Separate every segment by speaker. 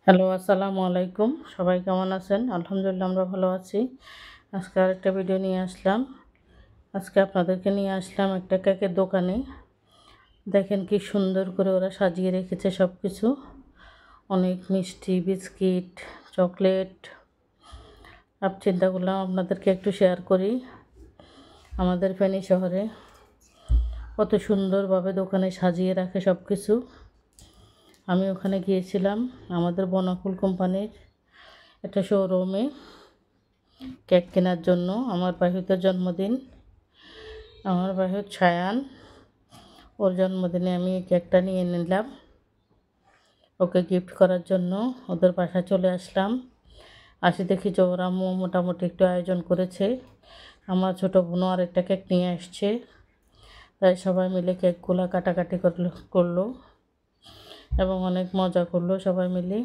Speaker 1: Hello, আসসালামু আলাইকুম। সবাই কেমন আছেন? আলহামদুলিল্লাহ আমরা ভালো আছি। আজকে আরেকটা ভিডিও নিয়ে আসলাম। আজকে আপনাদেরকে নিয়ে আসলাম একটা কেকের দোকানে। দেখেন কি সুন্দর করে ওরা সাজিয়ে রেখেছে সব কিছু। অনেক মিষ্টি, বিস্কিট, চকলেট। চিন্তা করলাম আপনাদেরকে একটু শেয়ার করি। আমাদের ফেনী শহরে কত সুন্দরভাবে দোকানে সাজিয়ে রাখে সব কিছু। আমি ওখানে গিয়েছিলাম আমাদের বনাকুল কোম্পানির একটা শোরুমে কেক কেনার জন্য। আমার ভাইদের জন্মদিন, আমার ভাই ছায়ান, ওর জন্মদিনে আমি এই কেকটা নিয়ে নিলাম ওকে গিফট করার জন্য। ওদের বাসায় চলে আসলাম। দেখি যে ওরা মোটামুটি একটু আয়োজন করেছে। আমার ছোটো বোনও আরেকটা কেক নিয়ে আসছে, তাই সবাই মিলে কেকগুলো কাটাকাটি করলো এবং অনেক মজা করলো সবাই মিলে।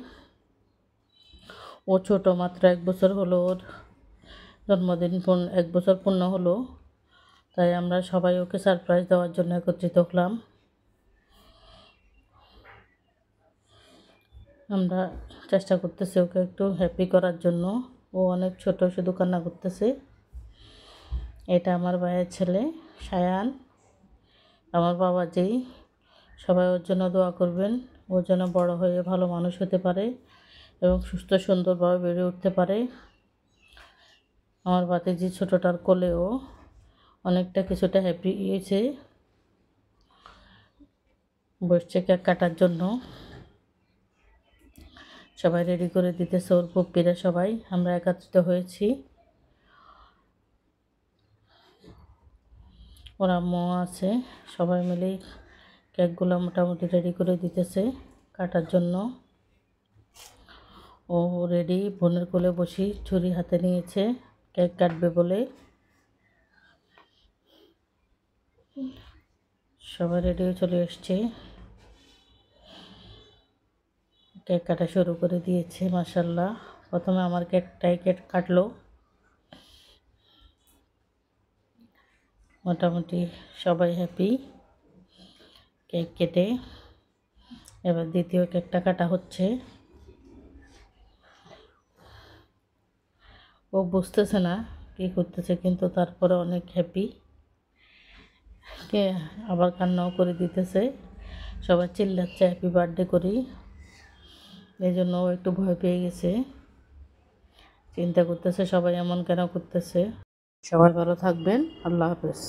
Speaker 1: ও ছোটো, মাত্র 1 বছর হলো, ওর জন্মদিন 1 বছর পূর্ণ হলো, তাই আমরা সবাই ওকে সারপ্রাইজ দেওয়ার জন্য একত্রিত হলাম। আমরা চেষ্টা করতেছি ওকে একটু হ্যাপি করার জন্য। ও অনেক ছোট, শুধু কান্না করতেছে। এটা আমার ভাইয়ের ছেলে সায়ান, আমার বাবাজি। সবাই ওর জন্য দোয়া করবেন, ও যেন বড় হয়ে ভালো মানুষ হতে পারে এবং সুস্থ সুন্দরভাবে বেড়ে উঠতে পারে। আমার ভাতিজি ছোটোটার কোলেও অনেকটা কিছুটা হ্যাপি হয়েছে, বসছে কেক কাটার জন্য। সবাই রেডি করে দিতেছে, ওর পুপ্পিরা সবাই আমরা একত্রিত হয়েছি। ওর আম্মু আছে, সবাই মিলে কেকগুলো মোটামুটি রেডি করে দিতেছে কাটার জন্য। ও রেডি, বোনের কোলে বসি ছুরি হাতে নিয়েছে কেক কাটবে বলে। সবাই রেডি হয়ে চলে এসছে, কেক কাটা শুরু করে দিয়েছে। মাশাআল্লাহ, প্রথমে আমার কেকটাই কাটলো। মোটামুটি সবাই হ্যাপি কেক কেটে। এবার দ্বিতীয় কেকটা কাটা হচ্ছে। ও বুঝতেছে না কী করতেছে, কিন্তু তারপরে অনেক হ্যাপি। কে আবার কান্নাও করে দিতেছে, সবাই চিল্লাচ্ছে হ্যাপি বার্থডে করি। এই জন্য ও একটু ভয় পেয়ে গেছে, চিন্তা করতেছে সবাই এমন কেন করতেছে। সবাই ভালো থাকবেন, আল্লাহ হাফেজ।